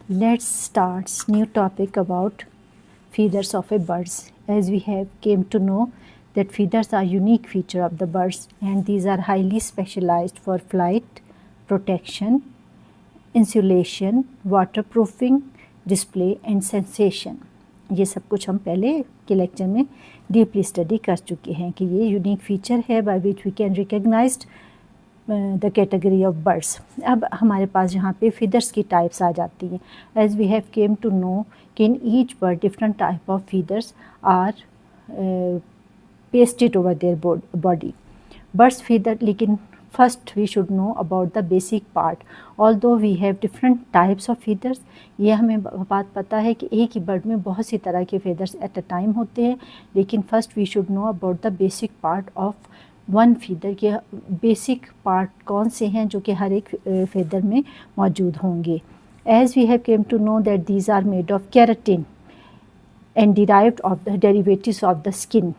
Let's start new topic about feathers of a birds. As we have came to know that feathers are unique feature of the birds and these are highly specialized for flight, protection, insulation, waterproofing, display and sensation. ये सब कुछ हम पहले के lecture में deeply study कर चुके हैं कि ये यूनिक फीचर है by which we can recognized the category of birds. अब हमारे पास यहाँ पे फीदर्स की टाइप्स आ जाती हैं. As we have came to know कि in each bird different type of feathers are pasted over their body. Birds feather, लेकिन first we should know about the basic part. Although we have different types of feathers, ये हमें बात पता है कि एक ही bird में बहुत सी तरह के फीदर्स एट अ टाइम होते हैं, लेकिन first we should know about the basic part of one feather के बेसिक पार्ट कौन से हैं जो कि हर एक फीदर में मौजूद होंगे. As we have came to know that these are made of keratin and derived of the derivatives of the skin.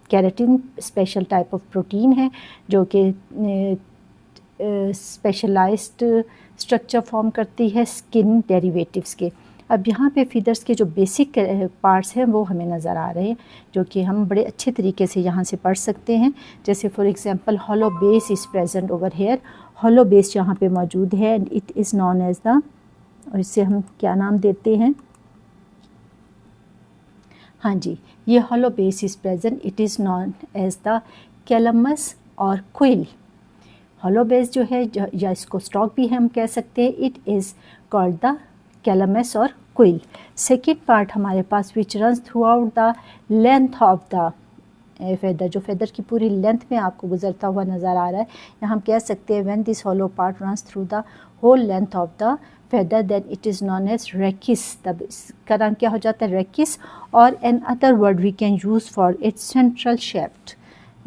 Keratin special type of protein है जो कि स्पेशलाइज्ड स्ट्रक्चर फॉर्म करती है स्किन डेरिवेटिव्स के. अब यहाँ पे फीदर्स के जो बेसिक पार्ट्स हैं वो हमें नज़र आ रहे हैं जो कि हम बड़े अच्छे तरीके से यहाँ से पढ़ सकते हैं. जैसे for example hollow base is present over here. Hollow base यहाँ पे मौजूद है and it is known as the, और इससे हम क्या नाम देते हैं, हाँ जी, ये hollow base is present, it is known as the calamus और क्विल. हॉलो बेस जो है या इसको स्टॉक भी हम कह सकते हैं, it is called the calamus और क्विल. सेकेंड पार्ट हमारे पास which runs throughout the length of the feather, जो फेदर की पूरी लेंथ में आपको गुजरता हुआ नज़र आ रहा है. यहाँ हम कह सकते हैं when this hollow part runs through the whole length of the feather then it is known as rachis. तब इसका नाम क्या हो जाता है, रेकिस. और an other word we can use for its central shaft,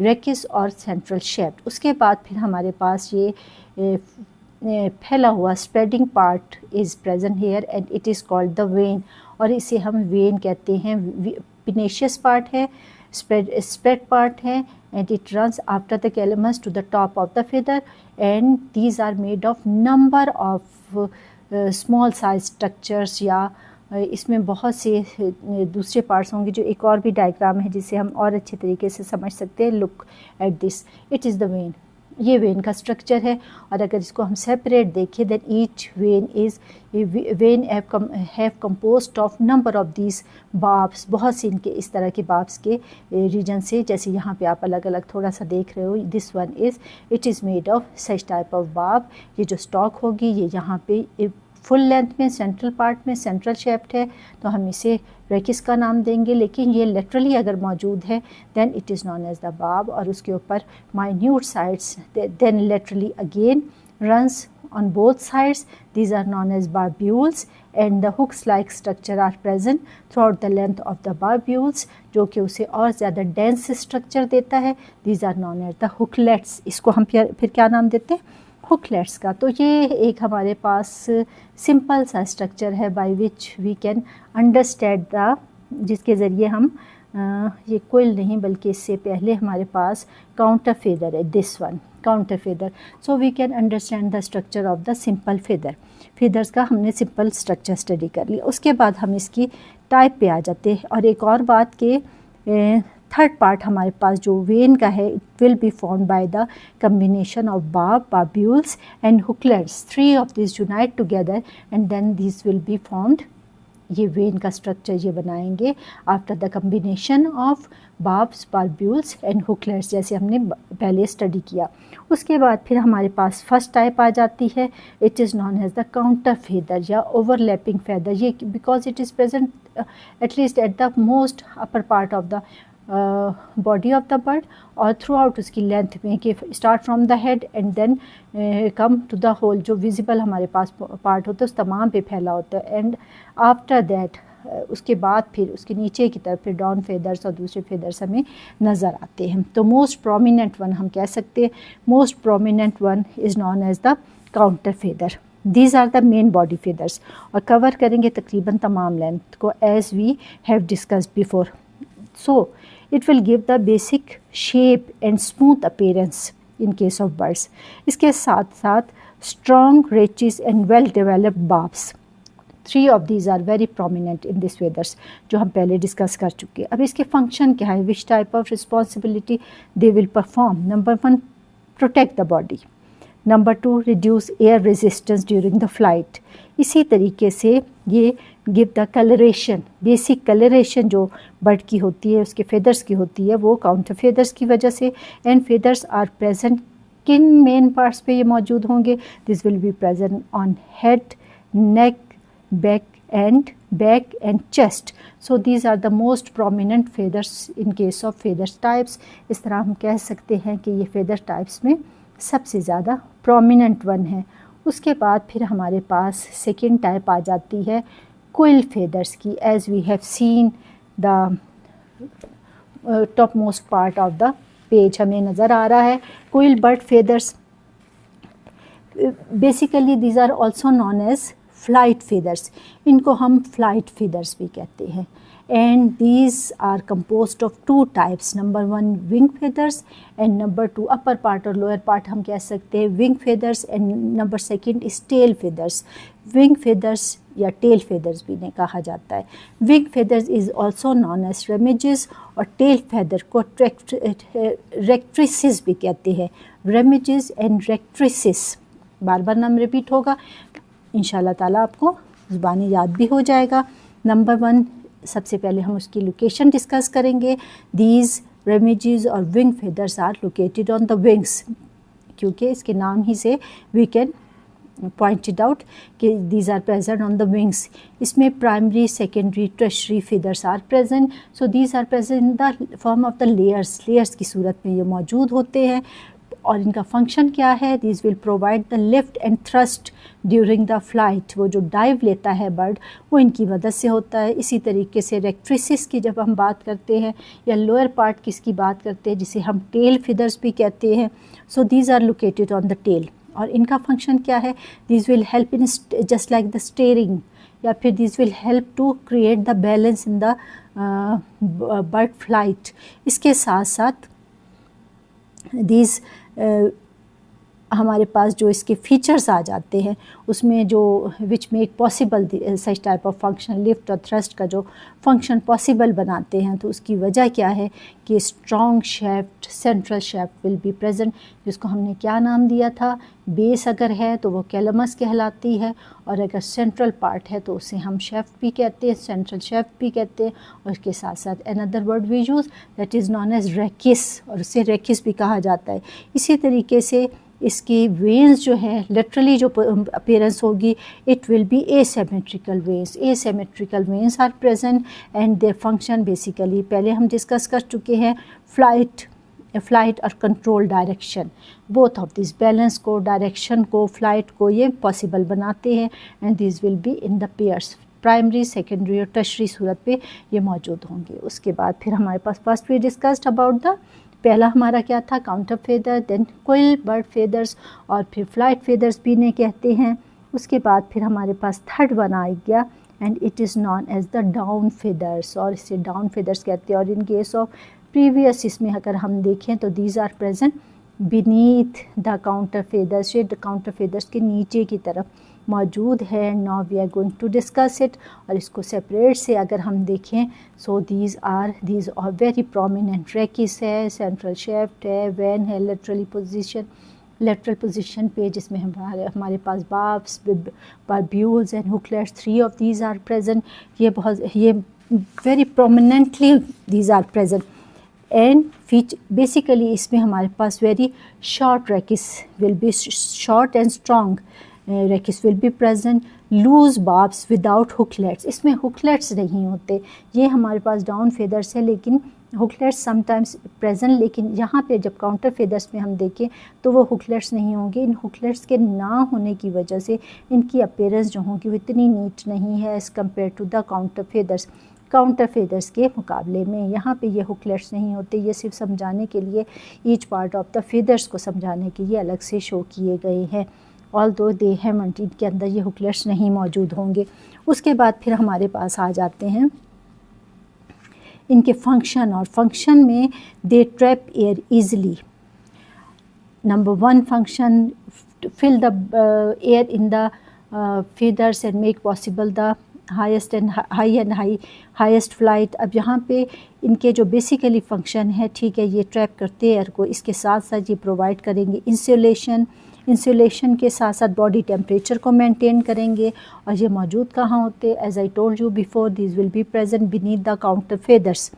rachis और सेंट्रल शेफ्ट. उसके बाद फिर हमारे पास ये फैला हुआ spreading part is present here and it is called the vane, और इसे हम वेन कहते हैं. पिनेशियस पार्ट है, स्प्रेड पार्ट है and it runs after the calamus to the top of the feather and these are made of number of small size structures. या इसमें बहुत से दूसरे पार्ट्स होंगे जो एक और भी डायग्राम है जिसे हम और अच्छे तरीके से समझ सकते हैं. Look at this, it is the vane. ये वेन का स्ट्रक्चर है और अगर इसको हम सेपरेट देखें then each vane is vane have composed of number of these barbs. बहुत से इनके इस तरह के बाब्स के रीजन से, जैसे यहाँ पे आप अलग अलग थोड़ा सा देख रहे हो, this one is it is made of such type of बाब. ये जो स्टॉक होगी ये यहाँ पे फुल लेंथ में सेंट्रल पार्ट में सेंट्रल शेफ्ट है तो हम इसे रेकिस का नाम देंगे, लेकिन ये लेटरली अगर मौजूद है then it is known as the बाब. और उसके ऊपर minute sides then laterally again runs on both sides. These are known as barbules and the hooks like structure are present throughout the length of the barbules जो कि उसे और ज़्यादा dense structure देता है. These are known as the hooklets. इसको हम फिर क्या नाम देते हैं, हुकलेट्स का. तो ये एक हमारे पास सिंपल सा स्ट्रक्चर है by which we can understand the, जिसके ज़रिए हम ये कोयल नहीं बल्कि इससे पहले हमारे पास काउंटर फेदर है, this one counter feather. So we can understand the structure of the simple feather. Feathers का हमने सिंपल स्ट्रक्चर स्टडी कर लिया. उसके बाद हम इसकी टाइप पे आ जाते हैं. और एक और बात कि थर्ड पार्ट हमारे पास जो वेन का है it will be formed by the combination of barbules and hooklets. Three of this unite together and then this will be formed. ये वेन का स्ट्रक्चर ये बनाएंगे after the combination of barbs, barbules and hooklets, जैसे हमने पहले study किया. उसके बाद फिर हमारे पास फर्स्ट टाइप आ जाती है, it is known as the counter feather या ओवरलैपिंग फेदर. ये because it is present atleast at the most upper part of the body of the bird और थ्रू आउट उसकी लेंथ में कि start from the head and then come to the whole. जो visible हमारे पास part होता है उस तमाम पे फैला होता है. एंड आफ्टर दैट उसके बाद फिर उसके नीचे की तरफ फिर डाउन फेदर्स और दूसरे फेदर्स हमें नज़र आते हैं. तो मोस्ट प्रोमिनेंट वन हम कह सकते हैं, most prominent one is known as the counter feather. These are the main body feathers और कवर करेंगे तकरीबन तमाम लेंथ को as we have discussed before. So it will give the basic shape and smooth appearance in case of birds. इसके साथ साथ strong, rachis and well developed barbs. 3 of these are very prominent in this feathers, जो हम पहले discuss कर चुके हैं। अब इसके फंक्शन क्या है, which type of responsibility they will perform. Number 1, protect the body. Number 2, reduce air resistance during the flight. इसी तरीके से ये give the colouration, basic colouration जो बर्ड की होती है, उसके फेदर्स की होती है, वो काउंटर फेदर्स की वजह से। एंड फेदर्स आर प्रेजेंट, किन मेन पार्ट्स पे ये मौजूद होंगे, this will be present on head, neck, back and chest. So these are the most prominent feathers in case of feathers types. इस तरह हम कह सकते हैं कि ये फेदर टाइप्स में सबसे ज़्यादा प्रोमिनेंट वन है। उसके बाद फिर हमारे पास सेकेंड टाइप आ जाती है क्विल फेदर्स की। As we have seen the top most part of the page हमें नज़र आ रहा है quill bird feathers. Basically these are also known as flight feathers, इनको हम फ्लाइट फेदर्स भी कहते हैं। And these are composed of 2 types, number 1 wing feathers and number 2 upper part और लोअर पार्ट हम कह सकते हैं wing feathers, and number 2 is tell feathers. Wing feathers या टेल फेदर्स भी नहीं कहा जाता है। Wing feathers is also known as remiges, और टेल फेदर को रेक्ट्रिसिस भी कहते हैं। रेमिजेस एंड रेक्ट्रिसिस, बार बार नाम रिपीट होगा, इंशाल्लाह ताला आपको ज़ुबानी याद भी हो जाएगा। नंबर 1 सबसे पहले हम उसकी लोकेशन डिस्कस करेंगे। दीज रेमिजेस और wing feathers are located on the wings, क्योंकि इसके नाम ही से वी कैन पॉइंटेड आउट कि these are present on the wings. इसमें primary, secondary, tertiary feathers are present. So these are present in the form of the layers, layers की सूरत में ये मौजूद होते हैं। और इनका फंक्शन क्या है, this will provide the lift and thrust during the flight. वो जो डाइव लेता है बर्ड, वो इनकी मदद से होता है। इसी तरीके से रेक्ट्रिसिस की जब हम बात करते हैं, या लोअर पार्ट किसकी बात करते हैं, जिसे हम टेल फेदर्स भी कहते हैं। So these are located on the tail, और इनका फंक्शन क्या है, this will help in just like the steering, या फिर this will help to create the balance in the bird flight. इसके साथ साथ दीज हमारे पास जो इसके फीचर्स आ जाते हैं, उसमें जो which make possible such type of function, lift और थ्रस्ट का जो फंक्शन पॉसिबल बनाते हैं, तो उसकी वजह क्या है कि strong shaft, central shaft will be present, जिसको हमने क्या नाम दिया था, बेस अगर है तो वो कैलमस कहलाती है, और अगर सेंट्रल पार्ट है तो उसे हम शेफ्ट भी कहते हैं, सेंट्रल शेफ्ट भी कहते हैं। और इसके साथ साथ another word we use that is known as rachis, और उसे रेकिस भी कहा जाता है। इसी तरीके से इसकी वेन्स जो है, लिटरली जो अपीयरेंस होगी, it will be asymmetrical vanes. Asymmetrical vanes are present and their function basically पहले हम डिस्कस कर चुके हैं, फ्लाइट और control direction, both of this balance को, डायरेक्शन को, फ्लाइट को ये पॉसिबल बनाते हैं। And this will be in the pairs, primary, secondary और टर्शरी सूरत पे ये मौजूद होंगे। उसके बाद फिर हमारे पास first we discussed about the, पहला हमारा क्या था, counter feather, then quill bird feathers, और फिर फ्लाइट फेदर्स भी इन्हें कहते हैं। उसके बाद फिर हमारे पास थर्ड वन आ गया, and it is known as the down feathers, और इसे डाउन फेदर्स कहते हैं। और इन केस ऑफ प्रीवियस इसमें अगर हम देखें तो these are present beneath the counter feathers, ये काउंटर फेदर्स के नीचे की तरफ मौजूद है। Now we are going to discuss it, और इसको सेपरेट से अगर हम देखें, so these are very prominent. Rachis है, सेंट्रल शेफ्ट है, वैन है, लेटरल पोजीशन पे, जिसमें हमारे पास barbs, barbules and hooklets, 3 of these are present. ये very prominently these are present. And basically इसमें हमारे पास very short rachis will be short and strong, rachis will be present, loose barbs without hooklets, इसमें hooklets नहीं होते। ये हमारे पास down feathers है, लेकिन हुकलेट्स समटाइम्स प्रेजेंट, लेकिन यहाँ पे जब काउंटर फेदर्स में हम देखें तो वो हुकलेट्स नहीं होंगे। इन हुकलेट्स के ना होने की वजह से इनकी अपीयरेंस जो होगी वो इतनी नीट नहीं है as compare to the counter feathers. Counter feathers के मुकाबले में यहाँ पे ये हुकलेट्स नहीं होते। ये सिर्फ समझाने के लिए, each part of the feathers को समझाने के लिए अलग से शो किए गए हैं। ऑल्दो दे हैवंट, इनके अंदर ये हुकलेट्स नहीं मौजूद होंगे। उसके बाद फिर हमारे पास आ जाते हैं इनके फंक्शन, और फंक्शन में they trap air easily. Number 1 function, fill the air in the feathers and make possible the highest flight। अब यहाँ पे इनके जो बेसिकली फंक्शन है, ठीक है, ये ट्रैप करते हैं एयर को, इसके साथ साथ ये प्रोवाइड करेंगे इंसुलेशन के साथ साथ बॉडी टेम्परेचर को मेंटेन करेंगे। और ये मौजूद कहाँ होते हैं? As I told you before, this will be present beneath the counter feathers.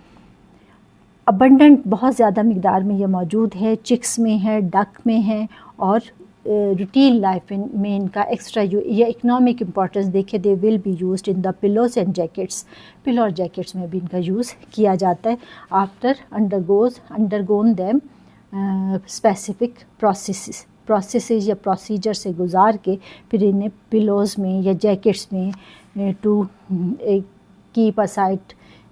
Abundant बहुत ज़्यादा मिकदार में ये मौजूद है, चिक्स में है, डक में है, और रूटीन लाइफ में इनका एक्स्ट्रा ये इकोनॉमिक इम्पोर्टेंस देखे, they will be used in the pillows and jackets. Pillow और जैकेट्स में भी इनका यूज़ किया जाता है after undergone them specific processes या प्रोसीजर से गुजार के फिर इन्हें पिलोज़ में या जैकेट्स में to keep aside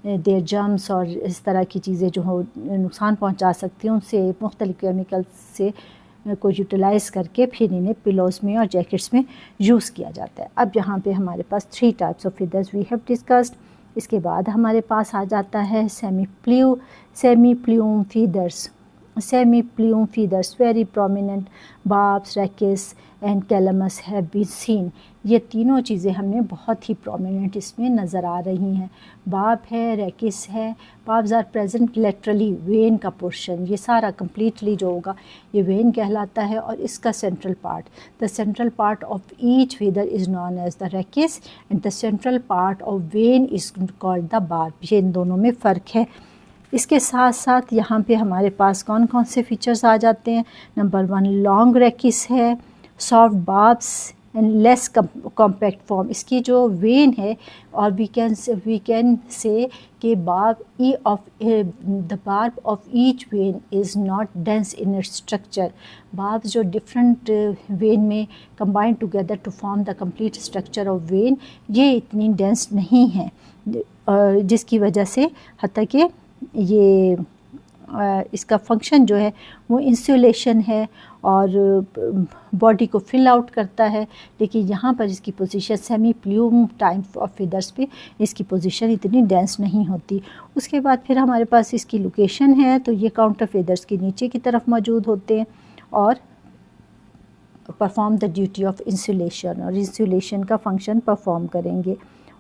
there germs और इस तरह की चीज़ें जो हो नुकसान पहुंचा सकती हैं, उनसे मुख्तलिफ केमिकल से को यूटिलाइज़ करके फिर इन्हें पिलोज़ में और जैकेट्स में यूज़ किया जाता है। अब यहाँ पे हमारे पास 3 types of feathers we have discussed. इसके बाद हमारे पास आ जाता है semi plume feathers. Semi plume feathers very prominent barbs, rachis and calamus have been seen. ये तीनों चीज़ें हमें बहुत ही प्रोमिनेंट इसमें नज़र आ रही हैं। बार्ब है, रैकिस है, barbs are present laterally, vane का पोर्शन, ये सारा कम्प्लीटली जो होगा ये वेन कहलाता है। और इसका central part, the central part of each feather is known as the rachis and the central part of vane is called the barb. ये इन दोनों में फ़र्क है। इसके साथ साथ यहाँ पे हमारे पास कौन कौन से फीचर्स आ जाते हैं? नंबर 1 लॉन्ग रैकिस है, soft barbs and less compact form. इसकी जो वेन है, और वी कैन से कि the barb of each vane is not dense in its structure. Barbs जो डिफरेंट वेन में combine together to form the complete structure of vane, ये इतनी dense नहीं है, जिसकी वजह से हत्ता कि ये इसका फंक्शन जो है वो इंसुलेशन है और बॉडी को फिल आउट करता है। लेकिन यहाँ पर इसकी position semi plume type of feathers पे इसकी पोजीशन इतनी डेंस नहीं होती। उसके बाद फिर हमारे पास इसकी लोकेशन है, तो ये काउंटर फीदर्स के नीचे की तरफ मौजूद होते हैं और perform the duty of insulation, और इंसुलेशन का फंक्शन परफॉर्म करेंगे।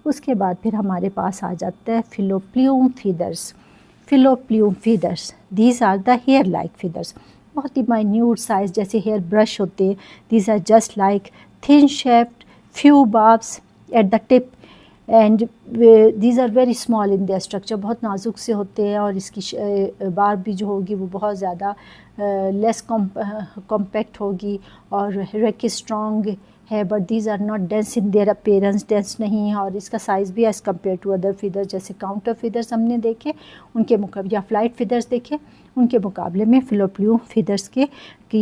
उसके बाद फिर हमारे पास आ जाता है filoplume feathers. Filoplume feathers, these are the hair like feathers, बहुत ही माइन्यूट साइज जैसे हेयर ब्रश होते हैं। These are just like thin shaft few barbs at the tip and these are very small in their structure, बहुत नाजुक से होते हैं। और इसकी बार्ब भी जो होगी वो बहुत ज़्यादा लेस कॉम्पैक्ट होगी और रेकी स्ट्रॉन्ग है, but these are not dense in their appearance, dense नहीं है। और इसका साइज़ भी as compare to other feathers जैसे काउंटर फीदर्स हमने देखे उनके मुकाबले, या फ्लाइट फीदर्स देखे उनके मुकाबले में फिलोप्लूम फीदर्स की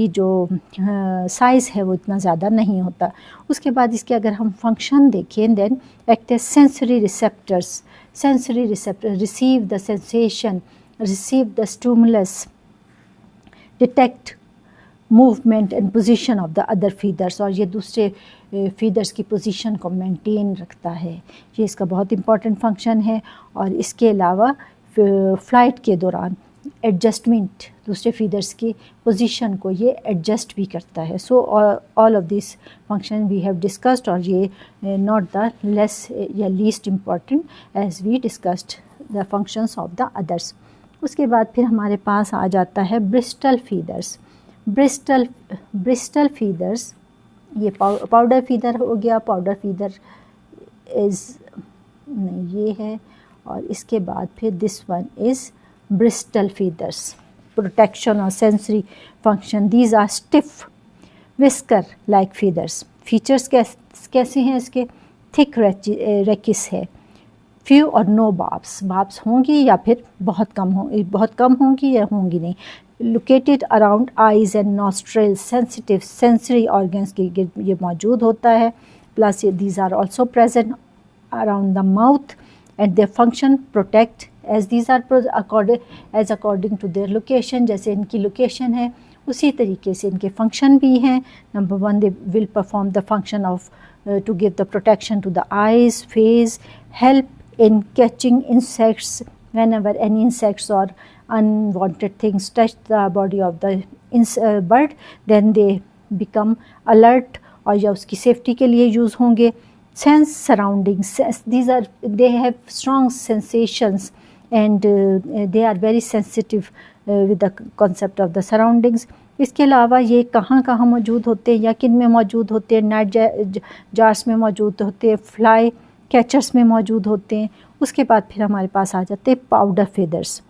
जो साइज़ है वो इतना ज़्यादा नहीं होता। उसके बाद इसके अगर हम फंक्शन देखें, then act as sensory receptors receive the sensation, receive the stimulus, detect movement and position of the other feathers, और ये दूसरे फीदर्स की पोजीशन को मेंटेन रखता है। ये इसका बहुत इंपॉर्टेंट फंक्शन है। और इसके अलावा फ़्लाइट के दौरान एडजस्टमेंट, दूसरे फीदर्स की पोजीशन को ये एडजस्ट भी करता है। So all of this function we have discussed, और ये नॉट द लेस या least important as we discussed the functions of the others. उसके बाद फिर हमारे पास आ जाता है ब्रिस्टल फीदर्स। ब्रिस्टल फीदर्स, ये पाउडर फीदर हो गया, पाउडर फीदर इज़ नहीं ये है। और इसके बाद फिर this one is bristle feathers, protection और sensory function. These are stiff whisker like feathers. Features कैसे हैं इसके? थिक रेकिस है, फ्यू और नो बार्ब्स होंगी या फिर बहुत कम होंगी या होंगी नहीं। Located around eyes and nostrils, sensitive sensory organs के ये मौजूद होता है। Plus these are also present around the mouth and their function protect as these are according to their location. जैसे इनकी लोकेशन है उसी तरीके से इनके फंक्शन भी हैं। Number 1 they will perform the function of to give the protection to the eyes, face, help in catching insects whenever any insects or unwanted things touch the body of the bird, then they become alert और या उसकी safety के लिए use होंगे। Sense surroundings, these are they have strong sensations and they are very sensitive with the concept of the surroundings. इसके अलावा ये कहाँ कहाँ मौजूद होते हैं या किन में मौजूद होते हैं, नेट जार्स में मौजूद होते हैं, फ्लाई कैचर्स में मौजूद होते हैं। उसके बाद फिर हमारे पास आ जाते हैं powder feathers.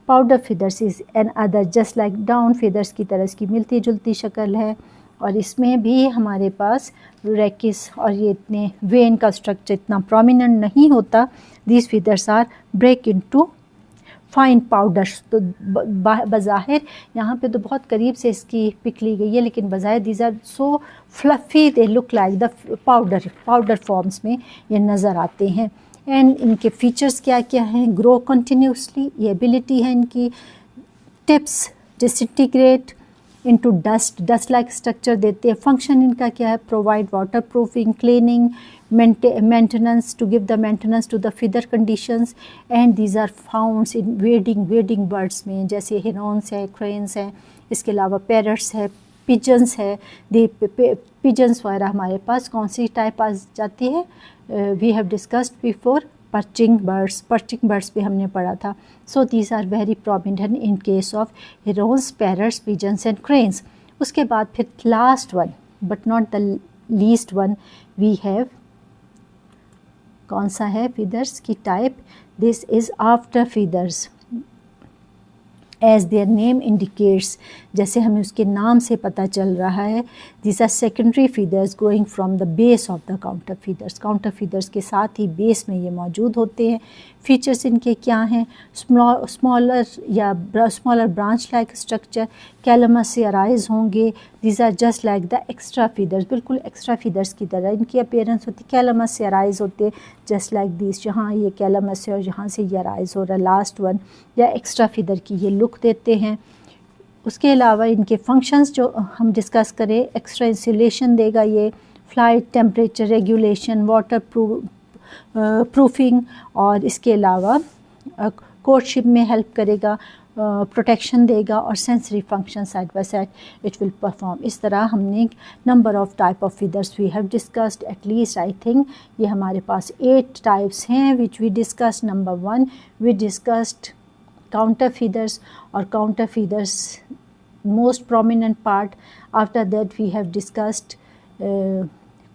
Powder feathers is an other just like down feathers की तरह इसकी मिलती जुलती शक्ल है, और इसमें भी हमारे पास रेकिस और ये इतने वेन का स्ट्रक्चर इतना प्रोमिनेंट नहीं होता। These feathers are break into fine powders. तो बज़ाहिर यहाँ पे तो बहुत करीब से इसकी पिक ली गई है, लेकिन बज़ाहिर these are so fluffy, they look like the powder forms में ये नज़र आते हैं। एंड इनके फीचर्स क्या क्या हैं, ग्रो कंटिन्यूसली, ये एबिलिटी है इनकी। Tips disintegrate into dust like structure देते हैं। फंक्शन इनका क्या है, provide water proofing, cleaning, maintenance, to give the maintenance to the feather conditions. And these are founds in wading birds में, जैसे हिरॉन्स है, क्रेन्स हैं, इसके अलावा पैरट्स है, पिजन्स है। पिजन्स वगैरह हमारे पास कौन सी टाइप आ जाती है, we have discussed before perching birds भी हमने पढ़ा था। So these are very prominent in case of herons, parrots, pigeons and cranes. उसके बाद फिर last one but not the least one we have, कौन सा है फीदर्स की type, this is after feathers. As their name indicates, जैसे हमें उसके नाम से पता चल रहा है, this are secondary feathers going from the base of the counter feathers. Counter feathers के साथ ही बेस में ये मौजूद होते हैं। फीचर्स इनके क्या हैं, smaller branch like structure, calamus से अराइज होंगे। These are just like the extra feathers, बिल्कुल एक्स्ट्रा फीदर्स की तरह इनकी अपीयरेंस होती है। कैलमस से अराइज होते हैं जस्ट लाइक दिस, जहाँ ये कैलमस है और यहाँ से ये अराइज हो रहा है लास्ट वन, या एक्स्ट्रा फीदर की ये लुक देते हैं। उसके अलावा इनके फंक्शंस जो हम डिस्कस करें, एक्स्ट्रा इंसुलेशन देगा ये, flight, temperature regulation, water proofing, और इसके अलावा कोर्टशिप में हेल्प करेगा, प्रोटेक्शन देगा, और sensory function side by side it will perform. इस तरह हमने number of type of feathers we have discussed, at least I think ये हमारे पास 8 टाइप्स हैं which we discuss. Number 1 we discussed counter feeders or counter feeders most prominent part. After that we have discussed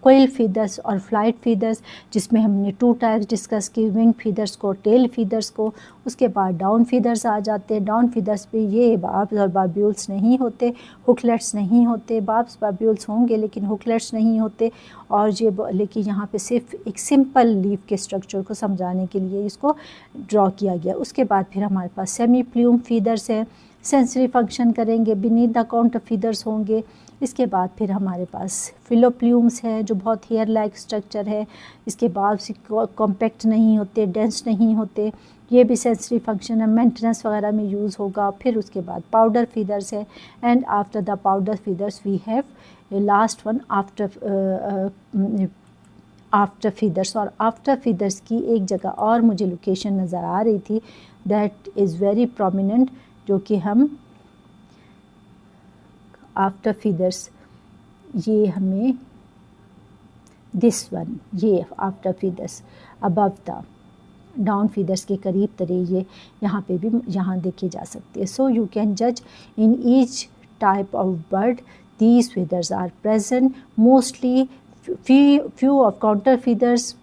कोयल feathers और flight feathers, जिसमें हमने 2 types discuss की, wing feathers को, टेल फीदर्स को। उसके बाद डाउन फीदर्स आ जाते हैं। डाउन फीदर्स पे ये बाब्स और बाब्यूल्स नहीं होते, हुकलेट्स नहीं होते। बाब्स बाब्यूल्स होंगे लेकिन हुकलेट्स नहीं होते, और ये लेकिन यहाँ पे सिर्फ एक सिंपल लीफ के स्ट्रक्चर को समझाने के लिए इसको ड्रॉ किया गया। उसके बाद फिर हमारे पास सेमी प्लूम फीदर्स हैं, सेंसरी फंक्शन करेंगे, बीनीथ द काउंटर फीदर्स होंगे। इसके बाद फिर हमारे पास फिलोप्ल्यूम्स है जो बहुत हेयर लाइक स्ट्रक्चर है, इसके बाद कॉम्पैक्ट नहीं होते, डेंस नहीं होते, ये भी सेंसरी फंक्शन है, मेंटेनेंस वगैरह में यूज़ होगा। फिर उसके बाद पाउडर फीदर्स है, and after the powder feathers we have last one after feathers. और आफ्टर फीदर्स की एक जगह और मुझे लोकेशन नज़र आ रही थी, दैट इज़ वेरी प्रोमिनेंट, जो कि हम आफ्टर फीदर्स, ये हमें दिस वन, ये after feathers above the down feathers के करीब तरे ये यहाँ पे भी यहाँ देखे जा सकते हैं। सो यू कैन जज in each type of bird these feathers are present, mostly few of counter feeders,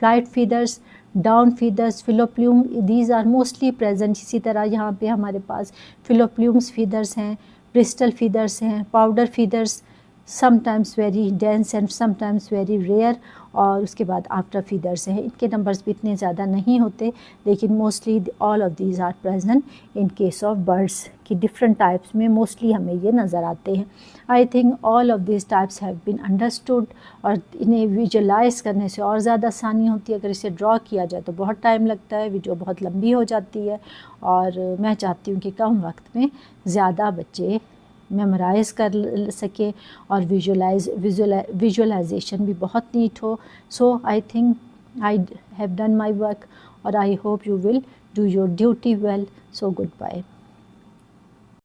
flight feeders, down feeders, philoplum, these are mostly present। इसी तरह यहाँ पे हमारे पास philoplums feeders हैं, bristol feeders हैं, powder feeders, sometimes very dense and sometimes very rare। और उसके बाद आफ्टर फीदर्स हैं, इनके नंबर्स भी इतने ज़्यादा नहीं होते, लेकिन mostly all of these are present in case of birds की डिफरेंट टाइप्स में मोस्टली हमें ये नज़र आते हैं। I think all of these types have been understood, और इन्हें विजुलाइज करने से और ज़्यादा आसानी होती है। अगर इसे ड्रॉ किया जाए तो बहुत टाइम लगता है, वीडियो बहुत लंबी हो जाती है, और मैं चाहती हूँ कि कम वक्त में ज़्यादा बच्चे मेमोराइज़ कर सके और विजुअलाइजेशन भी बहुत नीट हो। So I think I have done my work, और I hope you will do your duty well. So good bye.